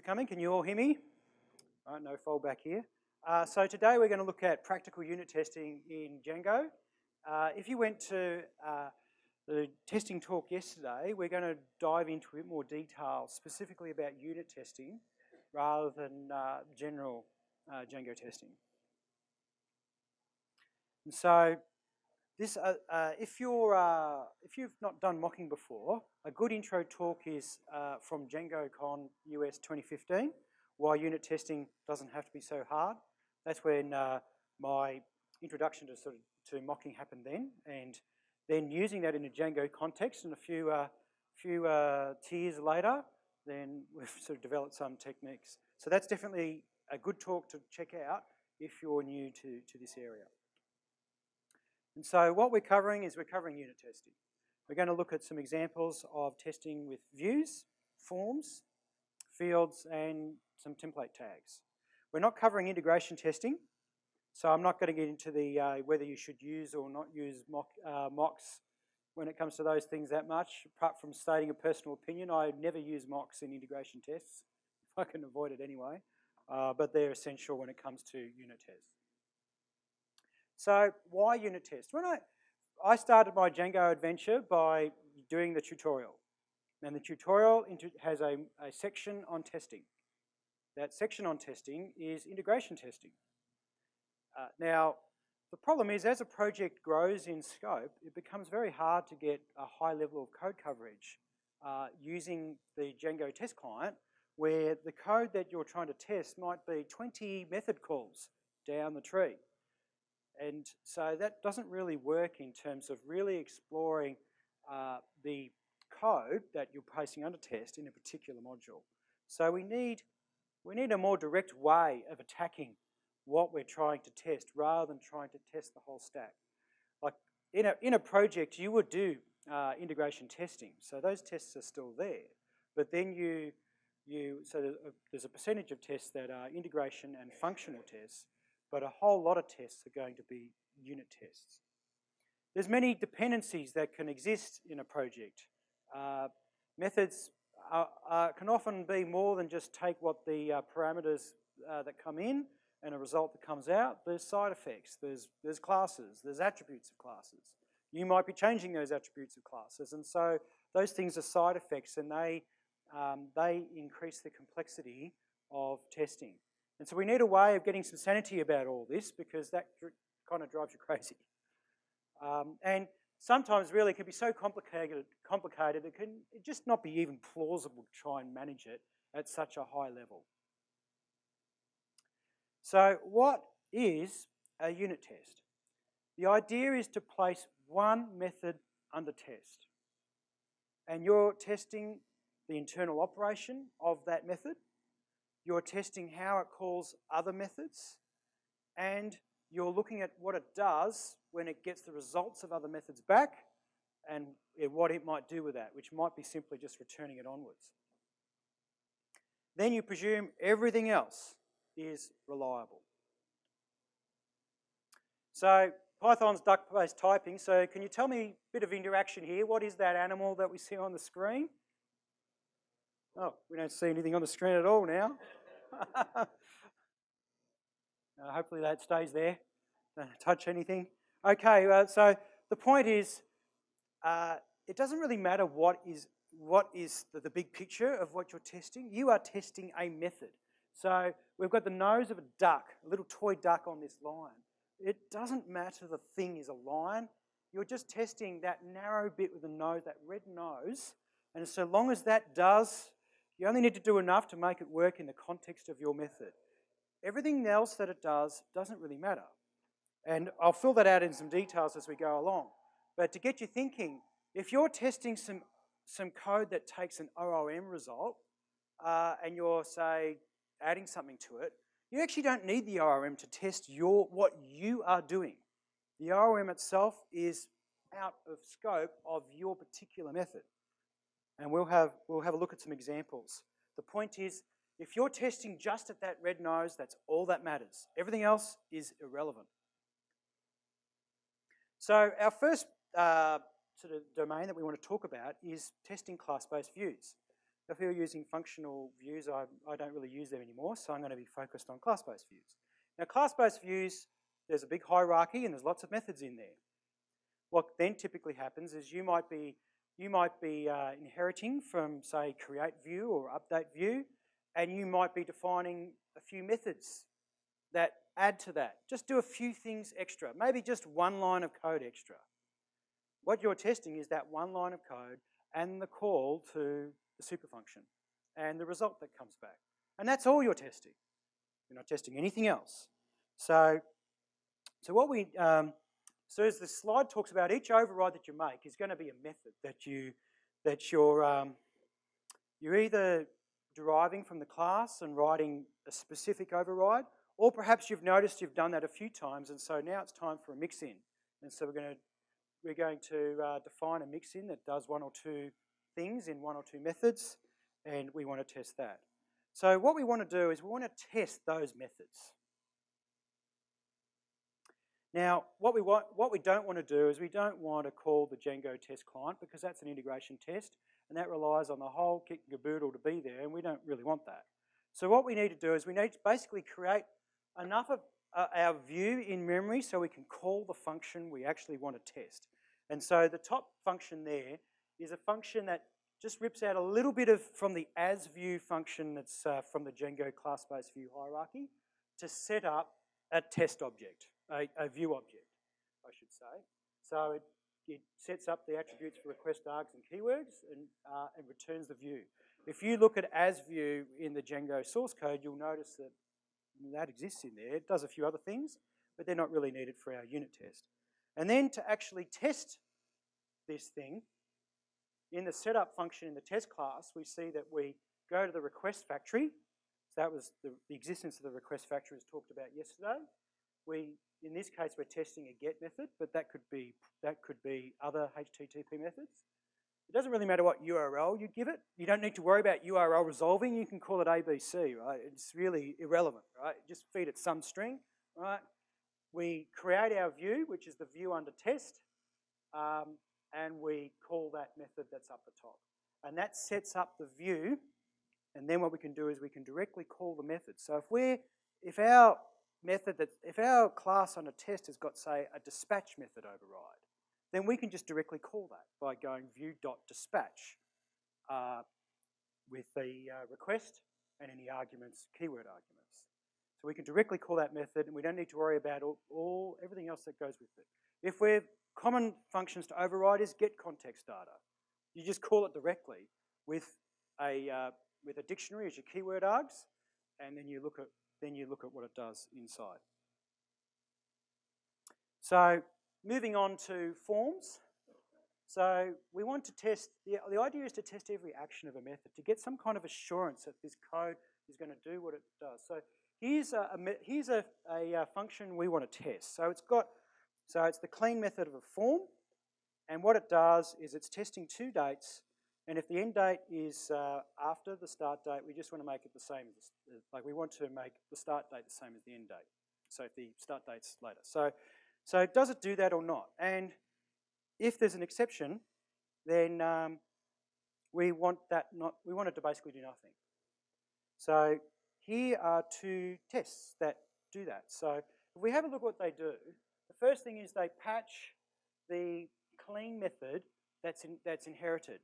coming. Can you all hear me? All right, no fallback here. So today we're going to look at practical unit testing in Django. If you went to the testing talk yesterday, we're going to dive into a bit more detail specifically about unit testing rather than general Django testing. And so this, if you've not done mocking before, a good intro talk is from DjangoCon US 2015, why unit testing doesn't have to be so hard. That's when my introduction to mocking happened then, and then using that in a Django context and a few tiers later, then we've sort of developed some techniques. So that's definitely a good talk to check out if you're new to this area. And so what we're covering is unit testing. We're going to look at some examples of testing with views, forms, fields, and some template tags. We're not covering integration testing, so I'm not going to get into the whether you should use or not use mocks when it comes to those things that much, apart from stating a personal opinion. I never use mocks in integration tests, if I can avoid it anyway, but they're essential when it comes to unit tests. So why unit test? When I started my Django adventure by doing the tutorial. And the tutorial has a section on testing. That section on testing is integration testing. Now, the problem is as a project grows in scope, it becomes very hard to get a high level of code coverage using the Django test client, where the code that you're trying to test might be 20 method calls down the tree. And so that doesn't really work in terms of really exploring the code that you're placing under test in a particular module. So we need a more direct way of attacking what we're trying to test rather than trying to test the whole stack. Like in a project, you would do integration testing, so those tests are still there. But then there's a percentage of tests that are integration and functional tests, but a whole lot of tests are going to be unit tests. There's many dependencies that can exist in a project. Methods can often be more than just take what the parameters that come in and a result that comes out. There's side effects, there's classes, there's attributes of classes. You might be changing those attributes of classes, and so those things are side effects, and they increase the complexity of testing. And so we need a way of getting some sanity about all this, because that kind of drives you crazy. And sometimes really it can be so complicated it can just not be even plausible to try and manage it at such a high level. So what is a unit test? The idea is to place one method under test. And you're testing the internal operation of that method. You're testing how it calls other methods, and you're looking at what it does when it gets the results of other methods back and what it might do with that, which might be simply just returning it onwards. Then you presume everything else is reliable. So Python's duck-based typing, so can you tell me a bit of interaction here? What is that animal that we see on the screen? Oh, we don't see anything on the screen at all now. Hopefully that stays there. Don't touch anything. Okay, so the point is, it doesn't really matter what is the big picture of what you're testing. You are testing a method. So we've got the nose of a duck, a little toy duck on this line. It doesn't matter the thing is a line. You're just testing that narrow bit with the nose, that red nose, and so long as that does, you only need to do enough to make it work in the context of your method. Everything else that it does doesn't really matter. And I'll fill that out in some details as we go along. But to get you thinking, if you're testing some code that takes an ORM result, and you're, say, adding something to it, you actually don't need the ORM to test what you are doing. The ORM itself is out of scope of your particular method. And we'll have a look at some examples. The point is, if you're testing just at that red nose, that's all that matters. Everything else is irrelevant. So our first sort of domain that we want to talk about is testing class-based views. if you're using functional views, I don't really use them anymore, so I'm going to be focused on class-based views. Now, class-based views, there's a big hierarchy and there's lots of methods in there. What then typically happens is you might be inheriting from, say, create view or update view, and you might be defining a few methods that add to that. Just do a few things extra, maybe just one line of code extra. What you're testing is that one line of code and the call to the super function and the result that comes back. And that's all you're testing. You're not testing anything else. So as the slide talks about, each override that you make is going to be a method that you're either deriving from the class and writing a specific override, or perhaps you've noticed you've done that a few times, and so now it's time for a mix-in. And so we're going to define a mix-in that does one or two things in one or two methods, and we want to test that. So what we want to do is we want to test those methods. Now, what we don't want to do is we don't want to call the Django test client, because that's an integration test, and that relies on the whole kit and caboodle to be there, and we don't really want that. So what we need to do is we need to basically create enough of our view in memory so we can call the function we actually want to test. And so the top function there is a function that just rips out a little bit from the asView function that's from the Django class-based view hierarchy to set up a test object, a view object, I should say. So it sets up the attributes for request args and keywords and returns the view. If you look at asView in the Django source code, you'll notice that exists in there. It does a few other things, but they're not really needed for our unit test. And then to actually test this thing, in the setup function in the test class, we see that we go to the request factory. So that was the existence of the request factory was talked about yesterday. In this case, we're testing a get method, but that could be other HTTP methods. It doesn't really matter what URL you give it. You don't need to worry about URL resolving. You can call it ABC, right? It's really irrelevant, right? Just feed it some string, right? We create our view, which is the view under test, and we call that method that's up the top. And that sets up the view, and then what we can do is we can directly call the method. So if our class on a test has got, say, a dispatch method override, then we can just directly call that by going view.dispatch with the request and any arguments, keyword arguments. So we can directly call that method, and we don't need to worry about everything else that goes with it. If we're common functions to override is get context data. You just call it directly with a dictionary as your keyword args, and then you look at what it does inside. So moving on to forms. So we want to test, the idea is to test every action of a method to get some kind of assurance that this code is going to do what it does. So here's a function we want to test. So it's the clean method of a form, and what it does is it's testing two dates, and if the end date is after the start date, we just want to make it the same. Like we want to make the start date the same as the end date. So if the start date's later. So does it do that or not? And if there's an exception, then we want it to basically do nothing. So here are two tests that do that. So if we have a look at what they do, the first thing is they patch the clean method that's inherited.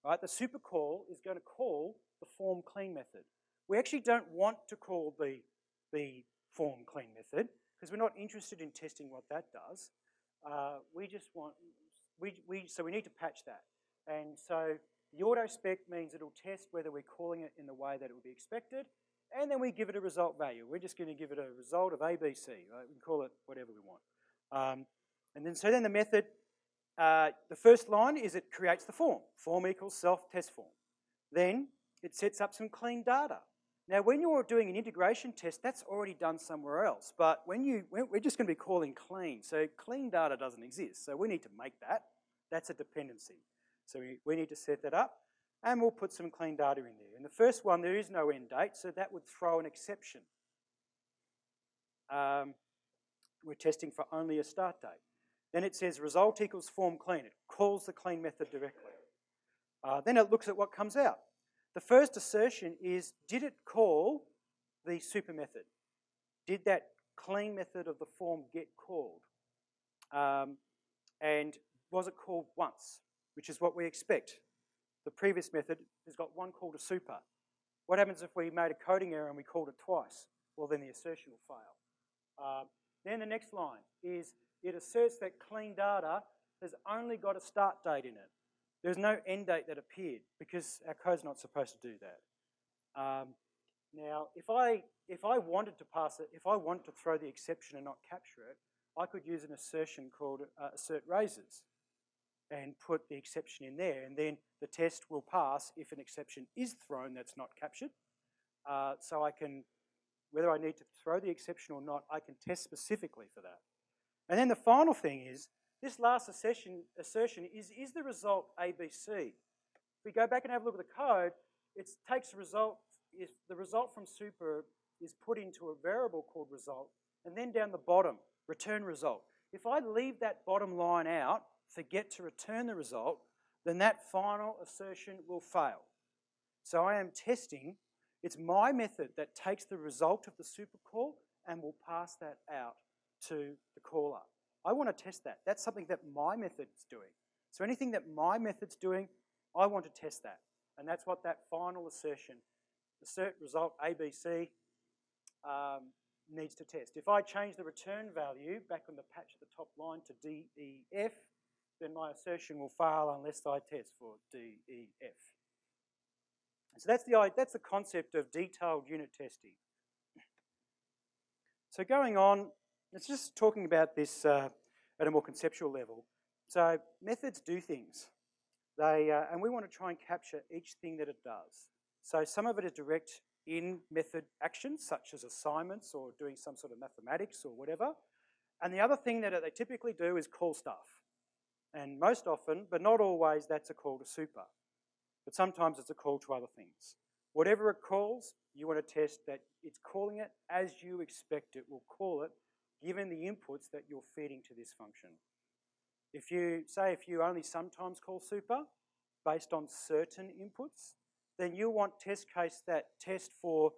Right? The super call is going to call the form clean method. We actually don't want to call the form clean method because we're not interested in testing what that does. So we need to patch that. And so the auto spec means it'll test whether we're calling it in the way that it would be expected, and then we give it a result value. We're just going to give it a result of ABC. Right? We can call it whatever we want. So then the method, the first line is it creates the form. Form equals self-test form. Then it sets up some clean data. Now, when you're doing an integration test, that's already done somewhere else. But we're just going to be calling clean. So clean data doesn't exist. So we need to make that. That's a dependency. So we need to set that up. And we'll put some clean data in there. In the first one, there is no end date. So that would throw an exception. We're testing for only a start date. Then it says result equals form clean. It calls the clean method directly. Then it looks at what comes out. The first assertion is, did it call the super method? Did that clean method of the form get called? And was it called once, which is what we expect? The previous method has got one call to super. What happens if we made a coding error and we called it twice? Well, then the assertion will fail. Then the next line is, it asserts that clean data has only got a start date in it. There's no end date that appeared because our code's not supposed to do that. Now, if I wanted to pass it, if I wanted to throw the exception and not capture it, I could use an assertion called assert raises and put the exception in there, and then the test will pass if an exception is thrown that's not captured. So I can, whether I need to throw the exception or not, I can test specifically for that. And then the final thing is, this last assertion is the result ABC. If we go back and have a look at the code, it takes a result, if the result from super is put into a variable called result, and then down the bottom, return result. If I leave that bottom line out, forget to return the result, then that final assertion will fail. So I am testing, it's my method that takes the result of the super call and will pass that out to the caller. I want to test that. That's something that my method's doing. So anything that my method's doing, I want to test that. And that's what that final assertion, assert result ABC, needs to test. If I change the return value back on the patch at the top line to DEF, then my assertion will fail unless I test for DEF. So that's the concept of detailed unit testing. So going on, it's just talking about this at a more conceptual level. So methods do things. And we want to try and capture each thing that it does. So some of it is direct in-method actions, such as assignments or doing some sort of mathematics or whatever. And the other thing that they typically do is call stuff. And most often, but not always, that's a call to super. But sometimes it's a call to other things. Whatever it calls, you want to test that it's calling it as you expect it will call it, given the inputs that you're feeding to this function. If you only sometimes call super based on certain inputs, then you'll want test case that test for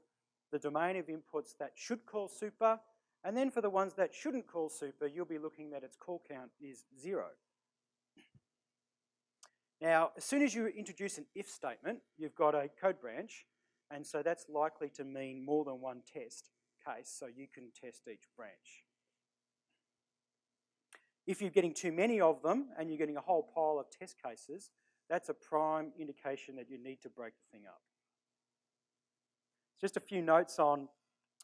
the domain of inputs that should call super, and then for the ones that shouldn't call super, you'll be looking that its call count is 0. Now, as soon as you introduce an if statement, you've got a code branch, and so that's likely to mean more than one test case, so you can test each branch. If you're getting too many of them and you're getting a whole pile of test cases, that's a prime indication that you need to break the thing up. Just a few notes on,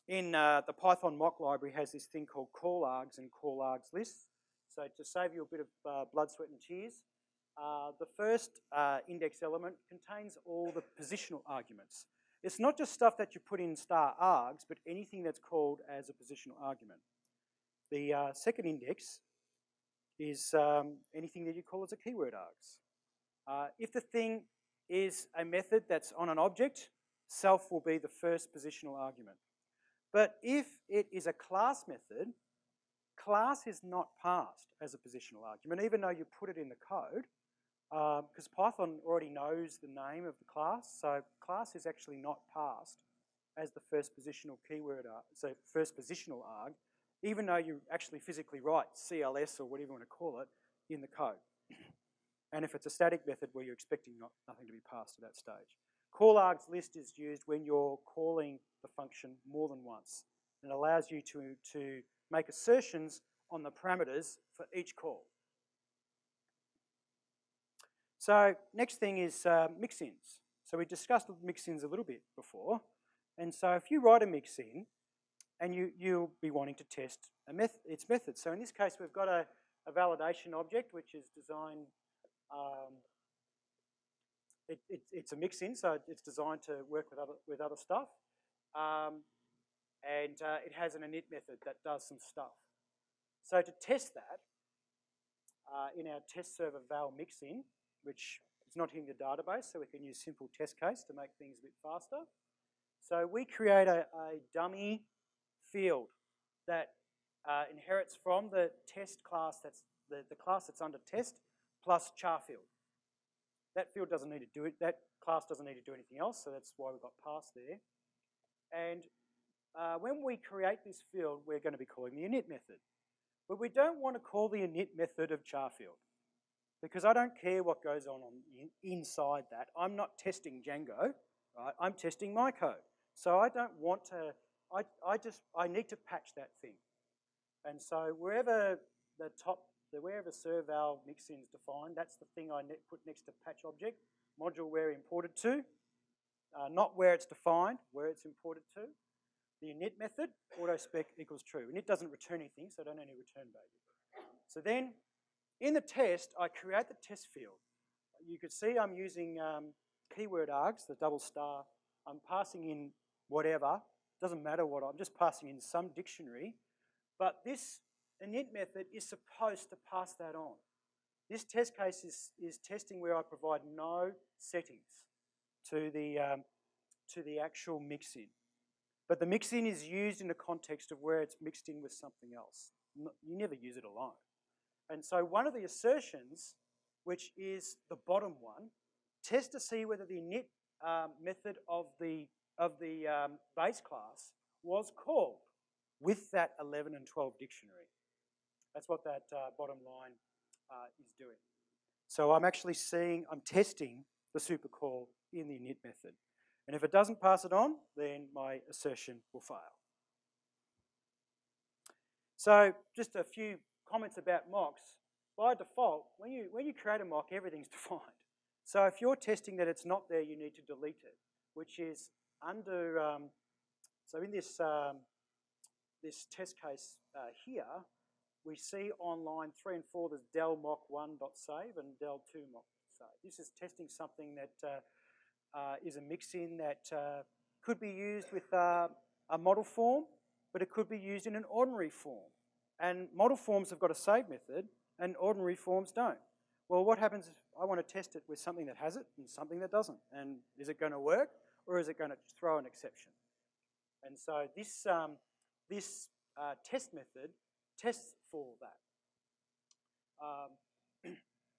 in the Python mock library has this thing called call args and call args lists. So to save you a bit of blood, sweat and tears, the first index element contains all the positional arguments. It's not just stuff that you put in star args, but anything that's called as a positional argument. The second index is anything that you call as a keyword args. If the thing is a method that's on an object, self will be the first positional argument. But if it is a class method, class is not passed as a positional argument, even though you put it in the code, because Python already knows the name of the class, so class is actually not passed as the first positional keyword, so first positional arg, even though you actually physically write CLS or whatever you want to call it in the code. And if it's a static method where you're expecting nothing to be passed at that stage. Call args list is used when you're calling the function more than once. It allows you to make assertions on the parameters for each call. So next thing is mixins. So we discussed mixins a little bit before. And so if you write a mixin, and you'll be wanting to test its method. So in this case, we've got a validation object which is designed, it's a mixin, so it's designed to work with other stuff. And it has an init method that does some stuff. So to test that, in our test server val mixin, which is not in the database, so we can use simple test case to make things a bit faster. So we create a dummy field that inherits from the test class, that's the class that's under test, plus char field. that field doesn't need to do it, that class doesn't need to do anything else, so that's why we've got pass there. And when we create this field, we're going to be calling the init method. But we don't want to call the init method of char field, because I don't care what goes on inside that. I'm not testing Django, right? I'm testing my code. So I don't want to, I need to patch that thing. And so wherever wherever serval mixins defined, that's the thing I put next to patch object, module where imported to, not where it's defined, where it's imported to. The init method, autospec equals true. Init doesn't return anything, so I don't only return value. So then, in the test, I create the test field. You could see I'm using keyword args, the double star. I'm passing in whatever, doesn't matter what, I'm just passing in some dictionary, but this init method is supposed to pass that on. This test case is testing where I provide no settings to the actual mixin. But the mixin is used in the context of where it's mixed in with something else. You never use it alone. And so one of the assertions, which is the bottom one, tests to see whether the init method of the base class was called with that 11 and 12 dictionary. That's what that bottom line is doing. So I'm actually I'm testing the supercall in the init method. And if it doesn't pass it on, then my assertion will fail. So just a few comments about mocks. By default, when you create a mock, everything's defined. So if you're testing that it's not there, you need to delete it, which is under, so in this, this test case here, we see on line 3 and 4, there's del mock1.save and del 2 mock.save. This is testing something that is a mixin that could be used with a model form, but it could be used in an ordinary form. And model forms have got a save method, and ordinary forms don't. Well, what happens if I want to test it with something that has it and something that doesn't? And is it going to work, or is it going to throw an exception? And so this, test method tests for that.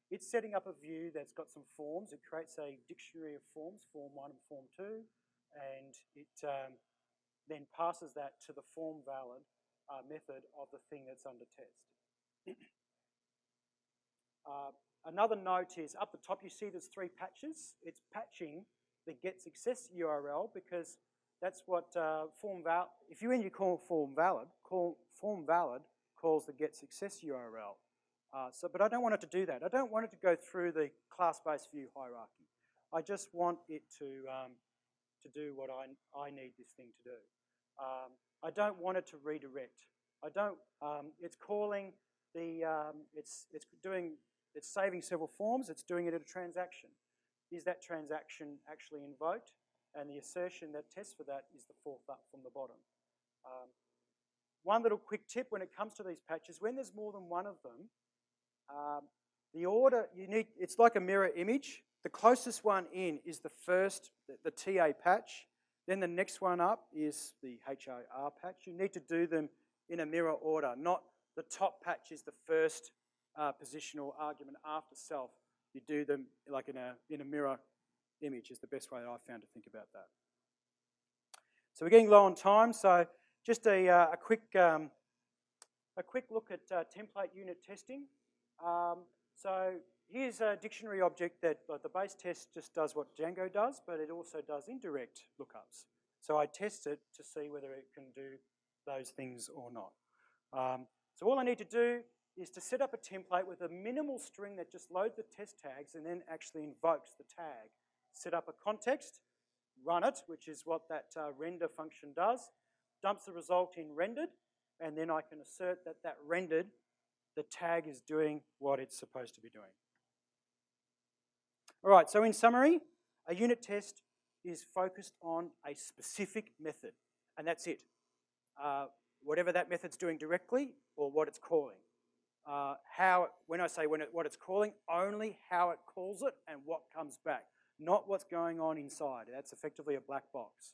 It's setting up a view that's got some forms. It creates a dictionary of forms, form 1 and form 2, and it then passes that to the form valid method of the thing that's under test. Another note is up the top you see there's 3 patches. It's patching the get success URL because that's what if you call form valid calls the get success URL. But I don't want it to do that. I don't want it to go through the class-based view hierarchy. I just want it to do what I need this thing to do. I don't want it to redirect. I don't. It's calling the. It's saving several forms. It's doing it at a transaction. Is that transaction actually invoked? And the assertion that tests for that is the 4th up from the bottom. One little quick tip when it comes to these patches: when there's more than one of them, the order you need, it's like a mirror image. The closest one in is the first, the TA patch. Then the next one up is the HAR patch. You need to do them in a mirror order, not the top patch is the first positional argument after self. You do them like in a mirror image is the best way that I've found to think about that. So we're getting low on time, so just a quick look at template unit testing. So here's a dictionary object that the base test just does what Django does, but it also does indirect lookups. So I test it to see whether it can do those things or not. So all I need to do is to set up a template with a minimal string that just loads the test tags and then actually invokes the tag. Set up a context, run it, which is what that render function does, dumps the result in rendered, and then I can assert that that rendered, the tag is doing what it's supposed to be doing. All right, so in summary, a unit test is focused on a specific method, and that's it. Whatever that method's doing directly or what it's calling. When I say what it's calling, only how it calls it and what comes back, not what's going on inside. That's effectively a black box.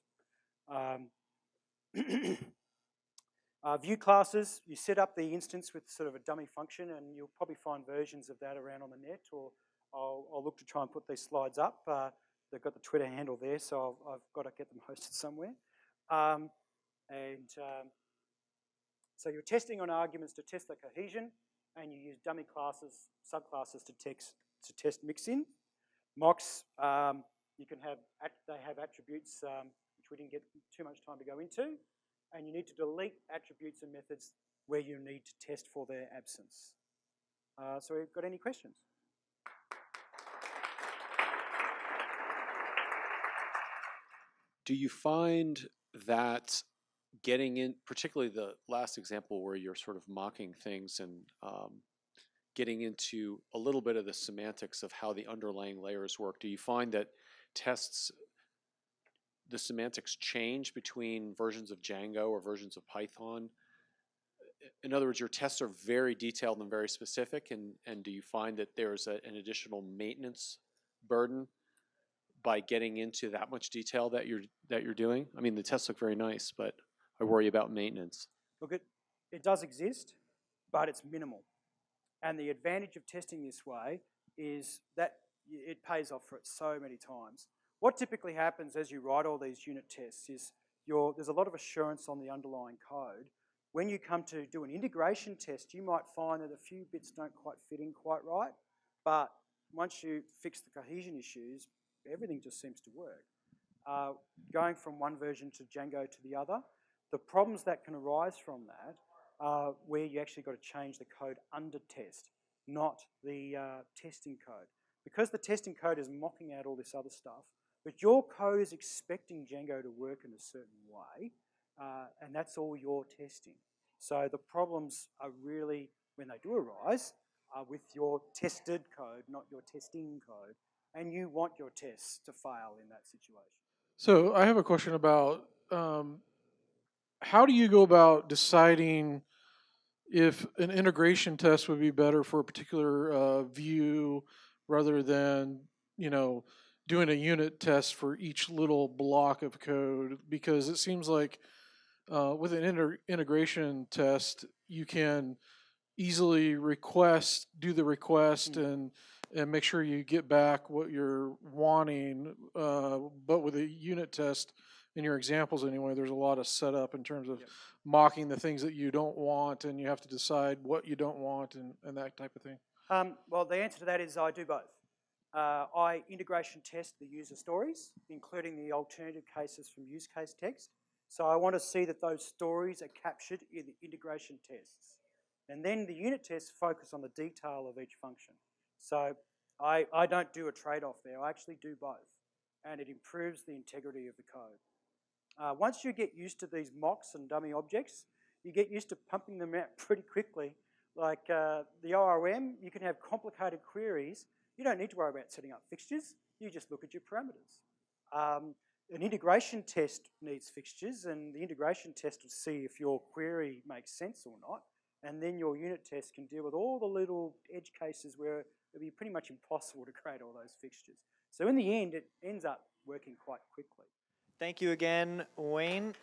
View classes, you set up the instance with sort of a dummy function, and you'll probably find versions of that around on the net, or I'll look to try and put these slides up. They've got the Twitter handle there, so I've got to get them hosted somewhere. So you're testing on arguments to test the cohesion, and you use dummy classes, subclasses to test mixin. Mocks, they have attributes which we didn't get too much time to go into, and you need to delete attributes and methods where you need to test for their absence. So we've got any questions? Do you find that getting in, particularly the last example where you're sort of mocking things and getting into a little bit of the semantics of how the underlying layers work, do you find that the semantics change between versions of Django or versions of Python? In other words, your tests are very detailed and very specific, and do you find that there's an additional maintenance burden by getting into that much detail that you're doing? I mean, the tests look very nice, but I worry about maintenance. Look, it does exist, but it's minimal. And the advantage of testing this way is that it pays off for it so many times. What typically happens as you write all these unit tests is there's a lot of assurance on the underlying code. When you come to do an integration test, you might find that a few bits don't quite fit in quite right, but once you fix the cohesion issues, everything just seems to work. Going from one version to Django to the other, the problems that can arise from that are where you actually got to change the code under test, not the testing code. Because the testing code is mocking out all this other stuff, but your code is expecting Django to work in a certain way, and that's all you're testing. So the problems are really, when they do arise, are with your tested code, not your testing code. And you want your tests to fail in that situation. So I have a question about how do you go about deciding if an integration test would be better for a particular view rather than, doing a unit test for each little block of code? Because it seems like with an integration test, you can easily do the request and make sure you get back what you're wanting. But with a unit test, in your examples anyway, there's a lot of setup in terms of mocking the things that you don't want, and you have to decide what you don't want and that type of thing. Well, the answer to that is I do both. I integration test the user stories, including the alternative cases from use case text. So I want to see that those stories are captured in the integration tests. And then the unit tests focus on the detail of each function. So I don't do a trade-off there. I actually do both. And it improves the integrity of the code. Once you get used to these mocks and dummy objects, you get used to pumping them out pretty quickly. Like the ORM, you can have complicated queries. You don't need to worry about setting up fixtures. You just look at your parameters. An integration test needs fixtures, and the integration test will see if your query makes sense or not. And then your unit test can deal with all the little edge cases where it would be pretty much impossible to create all those fixtures. So in the end, it ends up working quite quickly. Thank you again, Wayne.